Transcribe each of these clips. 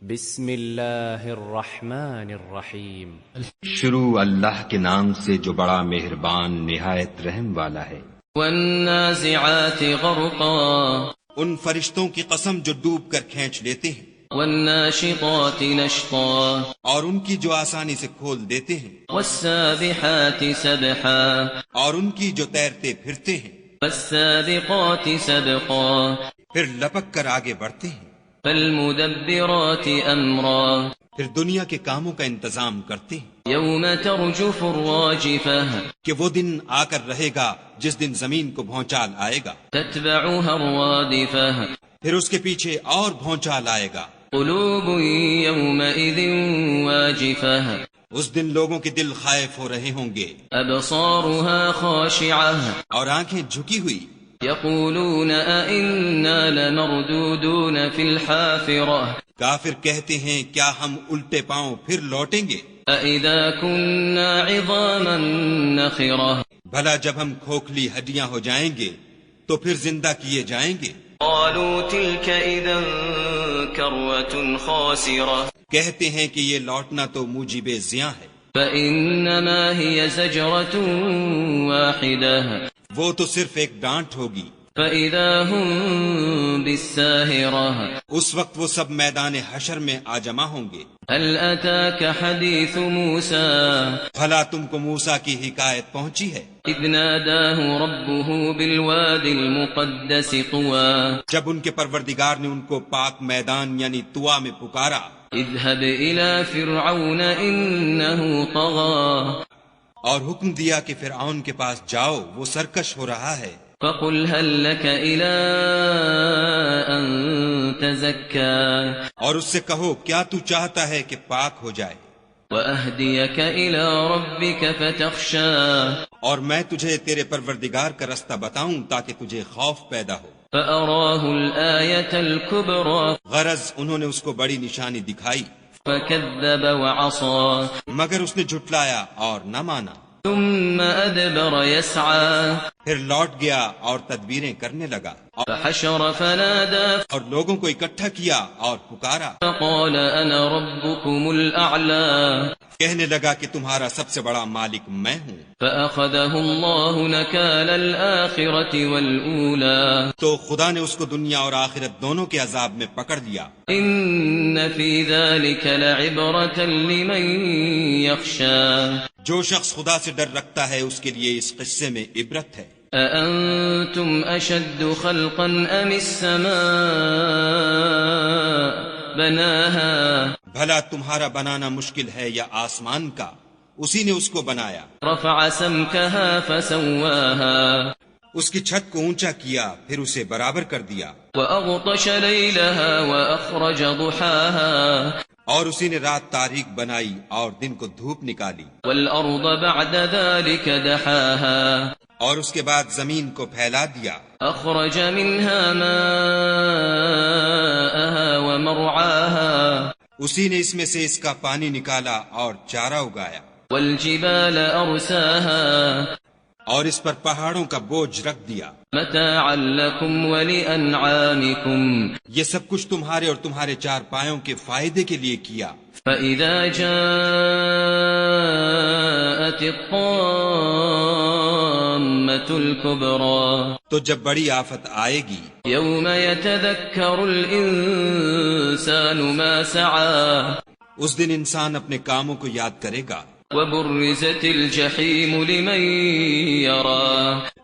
بسم اللہ الرحمن الرحیم. شروع اللہ کے نام سے جو بڑا مہربان نہایت رحم والا ہے. والنازعات غرقا، ان فرشتوں کی قسم جو ڈوب کر کھینچ لیتے ہیں. والناشطات نشطا، اور ان کی جو آسانی سے کھول دیتے ہیں. والسابحات سبحا، اور ان کی جو تیرتے پھرتے ہیں. فالسابقات سبقا، پھر لپک کر آگے بڑھتے ہیں. فالمدبرات امرا، پھر دنیا کے کاموں کا انتظام کرتے ہیں. یوم ترجف الراجفہ، کہ وہ دن آ کر رہے گا جس دن زمین کو بھونچال آئے گا. تتبعها الرادفہ، پھر اس کے پیچھے اور بھونچال آئے گا. قلوب یومئذ واجفہ، اس دن لوگوں کے دل خائف ہو رہے ہوں گے. ابصارها خاشعہ، اور آنکھیں جھکی ہوئی. یقولون ائنا لمردودون فی الحافرہ، کافر کہتے ہیں کیا ہم الٹے پاؤں پھر لوٹیں گے. اذا كنا عظاما نخرہ، بھلا جب ہم کھوکھلی ہڈیاں ہو جائیں گے تو پھر زندہ کیے جائیں گے. قالوا تلك اذا کرۃ خاسرہ، کہتے ہیں کہ یہ لوٹنا تو موجب زیاں ہے. فانما هي زجرۃ واحدہ، وہ تو صرف ایک ڈانٹ ہوگی. فاذا هم بالساہرہ، اس وقت وہ سب میدان حشر میں آ جمع ہوں گے. هل اتاك حدیث موسیٰ، بھلا تم کو موسیٰ کی حکایت پہنچی ہے اذ ناداہ ربہ بالوادی المقدس طوى، جب ان کے پروردگار نے ان کو پاک میدان یعنی طوا میں پکارا. اذهب الى فرعون انه طغى، اور حکم دیا کہ فرعون کے پاس جاؤ وہ سرکش ہو رہا ہے. فقل هل لك الى ان تزكى، اور اس سے کہو کیا تو چاہتا ہے کہ پاک ہو جائے. واهديك الى ربك فتخشى، اور میں تجھے تیرے پروردگار کا رستہ بتاؤں تاکہ تجھے خوف پیدا ہو. فأراه الآية الكبرى، غرض انہوں نے اس کو بڑی نشانی دکھائی فكذب وعصى، مگر اس نے جھٹلایا اور نہ مانا. ثم أدبر يسعى، پھر لوٹ گیا اور تدبیریں کرنے لگا. فحشر فنادى، اور لوگوں کو اکٹھا کیا اور پکارا. فقال أنا ربكم الأعلى، کہنے لگا کہ تمہارا سب سے بڑا مالک میں ہوں. فأخذه الله نكال الآخرة والأولى، تو خدا نے اس کو دنیا اور آخرت دونوں کے عذاب میں پکڑ لیا. إن في ذلك لعبرة لمن يخشى، جو شخص خدا سے ڈر رکھتا ہے اس کے لیے اس قصے میں عبرت ہے. أأنتم أشد خلقا أم السماء بناها، بھلا تمہارا بنانا مشکل ہے یا آسمان کا؟ اسی نے اس کو بنایا. رفع سمكها فسواها، اس کی چھت کو اونچا کیا پھر اسے برابر کر دیا. وأغطش ليلها وأخرج ضحاها، اور اسی نے رات تاریک بنائی اور دن کو دھوپ نکالی. والأرض بعد ذلك دحاها، اور اس کے بعد زمین کو پھیلا دیا. أخرج منها ماءها ومرعاها، اسی نے اس میں سے اس کا پانی نکالا اور چارہ اگایا. والجبال أرساها، اور اس پر پہاڑوں کا بوجھ رکھ دیا. متاعا لكم ولأنعامكم، یہ سب کچھ تمہارے اور تمہارے چار پایوں کے فائدے کے لیے کیا. فإذا جاءت الطامة الكبرى، تو جب بڑی آفت آئے گی يوم يتذكر الإنسان ما سعى، اس دن انسان اپنے کاموں کو یاد کرے گا. وبرزت الجحيم لمن يرى،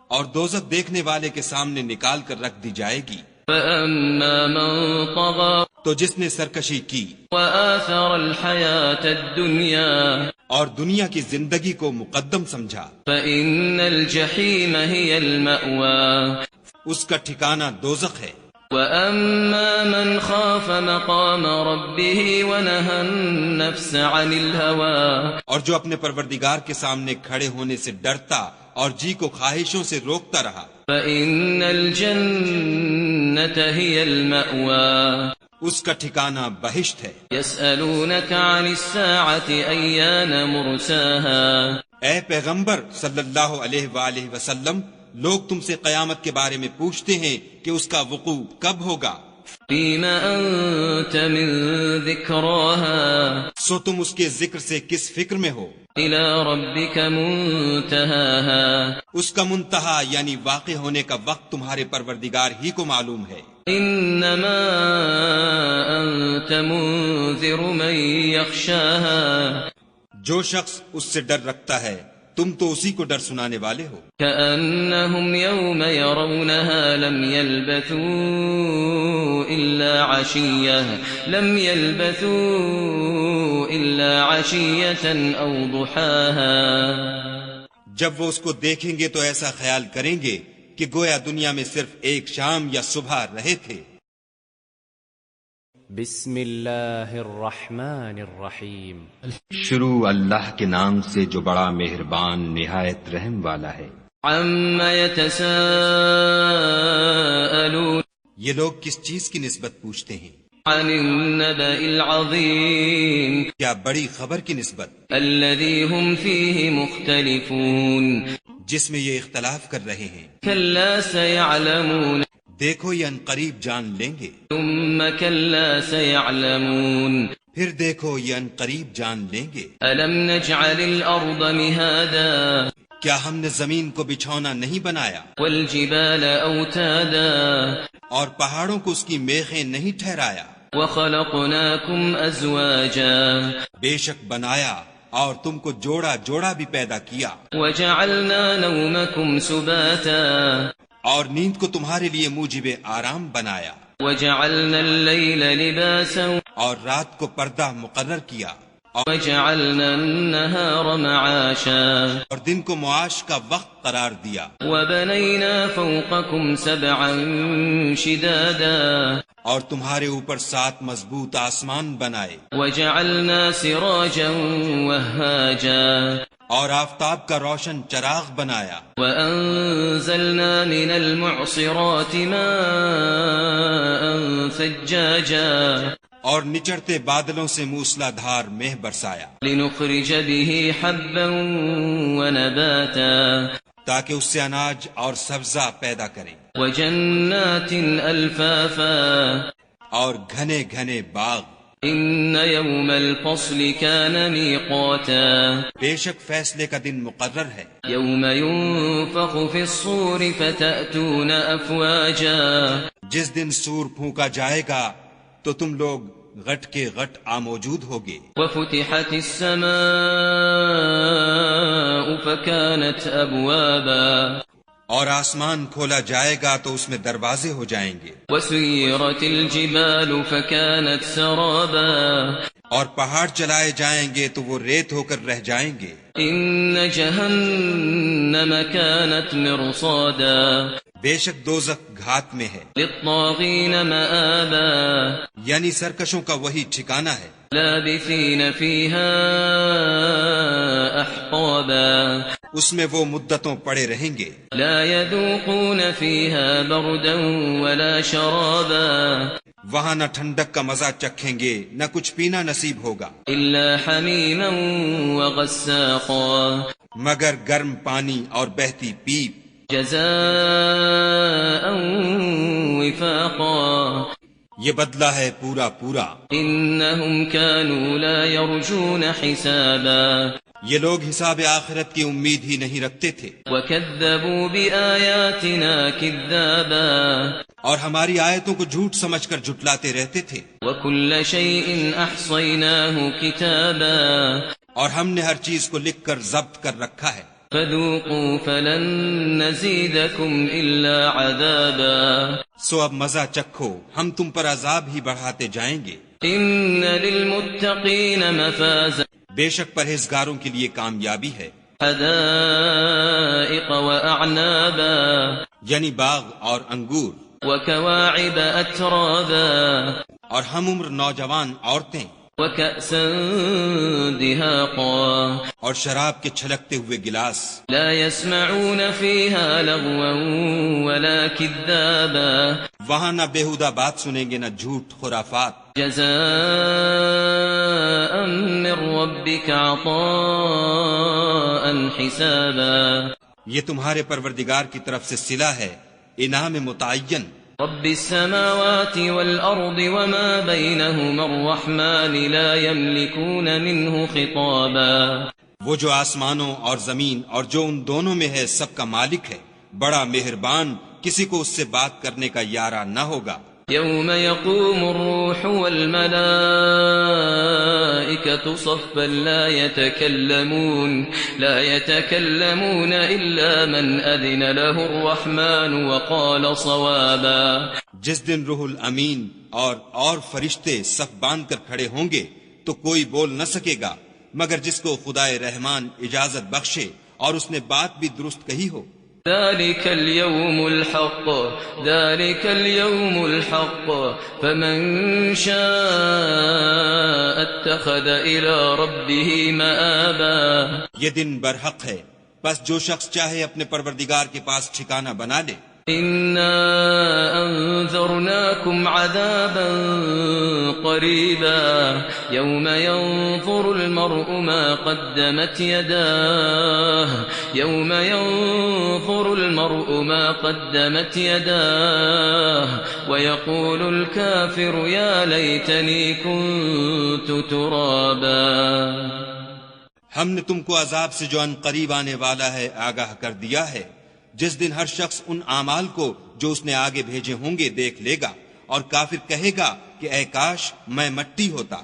اور دوزخ دیکھنے والے کے سامنے نکال کر رکھ دی جائے گی. فأما من طغى تو جس نے سرکشی کی وآثر الحياة الدنيا، اور دنیا کی زندگی کو مقدم سمجھا، فإن الجحيم هي المأوى، اس کا ٹھکانہ دوزخ ہے. وأما من خاف مقام ربه ونهى النفس عن الهوى، اور جو اپنے پروردگار کے سامنے کھڑے ہونے سے ڈرتا اور جی کو خواہشوں سے روکتا رہا، فإن الجنة هي المأوى، اس کا ٹھکانہ بہشت ہے. يسألونك عن الساعة أيان مرساها، اے پیغمبر صلی اللہ علیہ وآلہ وسلم، لوگ تم سے قیامت کے بارے میں پوچھتے ہیں کہ اس کا وقوع کب ہوگا. فیم انت من ذکراها سو تم اس کے ذکر سے کس فکر میں ہو. الى ربک منتہاها اس کا منتہا یعنی واقع ہونے کا وقت تمہارے پروردگار ہی کو معلوم ہے. انما انت منذر من یخشاها جو شخص اس سے ڈر رکھتا ہے تم تو اسی کو ڈر سنانے والے ہو. كأنهم يوم يرونها لم يلبثوا إلا عشية أو ضحاها. جب وہ اس کو دیکھیں گے تو ایسا خیال کریں گے کہ گویا دنیا میں صرف ایک شام یا صبح رہے تھے. بسم اللہ الرحمن الرحیم. شروع اللہ کے نام سے جو بڑا مہربان نہایت رحم والا ہے. عما يتساءلون یہ لوگ کس چیز کی نسبت پوچھتے ہیں؟ عن النبأ العظیم کیا بڑی خبر کی نسبت الذي هم فيه مختلفون جس میں یہ اختلاف کر رہے ہیں. كلا سيعلمون دیکھو یہ ان قریب جان لیں گے. ثم كلا سيعلمون پھر دیکھو یہ ان قریب جان لیں گے. ألم نجعل الأرض مهادا کیا ہم نے زمین کو بچھونا نہیں بنایا والجبال أوتادا اور پہاڑوں کو اس کی میخیں نہیں ٹھہرایا. وخلقناكم أزواجا بے شک بنایا اور تم کو جوڑا جوڑا بھی پیدا کیا. وجعلنا نومكم سباتا اور نیند کو تمہارے لیے موجب آرام بنایا. وجعلنا الليل لباسا اور رات کو پردہ مقرر کیا. وجعلنا النهار معاشا اور دن کو معاش کا وقت قرار دیا. وبنينا فوقكم سبعا شدادا اور تمہارے اوپر 7 مضبوط آسمان بنائے. وجعلنا سراجا وهاجا اور آفتاب کا روشن چراغ بنایا. وأنزلنا من المعصرات ماء ثجاجا اور نچڑتے بادلوں سے موسلا دھار مہ برسایا. لنخرج به حبا ونباتا تاکہ اس سے اناج اور سبزہ پیدا کریں. وجنات الفافا اور گھنے گھنے باغ. ان يوم الفصل كان ميقاتا بے شک فیصلے کا دن مقرر ہے. يوم ينفخ في الصور فتأتون أفواجا جس دن سور پھونکا جائے گا تو تم لوگ غٹ کے غٹ موجود ہوگے. وفتحت السماء فكانت أبوابا اور آسمان کھولا جائے گا تو اس میں دروازے ہو جائیں گے. وسيرت الجبال فكانت سرابا اور پہاڑ چلائے جائیں گے تو وہ ریت ہو کر رہ جائیں گے. ان جهنم كانت مرصادا بے شک دوزخ گھات میں ہے. للطاغين مآبا یعنی سرکشوں کا وہی ٹھکانہ ہے. لابثين فيها احقابا اس میں وہ مدتوں پڑے رہیں گے. لا يذوقون فيها بردا ولا شرابا وہاں نہ ٹھنڈک کا مزہ چکھیں گے نہ کچھ پینا نصیب ہوگا. الا حميما وغساقا مگر گرم پانی اور بہتی پیپ. جزاء وفاقا یہ بدلہ ہے پورا پورا. انهم كانوا لا يرجون حسابا یہ لوگ حساب آخرت کی امید ہی نہیں رکھتے تھے. وكذبوا بآياتنا كذابا اور ہماری آیتوں کو جھوٹ سمجھ کر جھٹلاتے رہتے تھے. وكل شيء احصيناه كتابا اور ہم نے ہر چیز کو لکھ کر ضبط کر رکھا ہے. فذوقوا فلن نزيدكم إلا عذابا سو اب مزہ چکھو ہم تم پر عذاب ہی بڑھاتے جائیں گے. إن للمتقين مفازا بے شک پرہیزگاروں کے لیے کامیابی ہے. حدائق وأعنابا یعنی باغ اور انگور. وكواعب أترابا اور ہم عمر نوجوان عورتیں. وكأسا دهاقا اور شراب کے چھلکتے ہوئے گلاس. لا يسمعون فيها لغوا ولا كذابا وہاں نہ بےہودہ بات سنیں گے نہ جھوٹ خرافات. جزاء من ربك عطاء حسابا یہ تمہارے پروردگار کی طرف سے صلہ ہے، انعام متعین۔ رب السماوات والأرض وما بينهما الرحمن لا يملكون منه خطابا۔ وہ جو آسمانوں اور زمین اور جو ان دونوں میں ہے سب کا مالک ہے، بڑا مہربان، کسی کو اس سے بات کرنے کا یارہ نہ ہوگا۔ يوم يقوم الروح والملائكة صفا لا يتكلمون إلا من أذن له الرحمن وقال صوابا۔ جس دن روح الامین اور فرشتے صف باندھ کر کھڑے ہوں گے تو کوئی بول نہ سکے گا مگر جس کو خدائے رحمان اجازت بخشے اور اس نے بات بھی درست کہی ہو۔ ذلك اليوم الحق فمن شاء اتخذ إلى ربه مآبا۔ یہ دن برحق ہے، بس جو شخص چاہے اپنے پروردگار کے پاس ٹھکانہ بنا لے۔ إنا أنذرناكم عذابا قريبا يوم ينظر المرء ما قدمت يداه ويقول الكافر يا ليتني كنت ترابا۔ ہم نے تم کو عذاب سے جو ان قریب آنے والا ہے آگاہ کر دیا ہے، جس دن ہر شخص ان اعمال کو جو اس نے آگے بھیجے ہوں گے دیکھ لے گا، اور کافر کہے گا کہ اے کاش میں مٹی ہوتا۔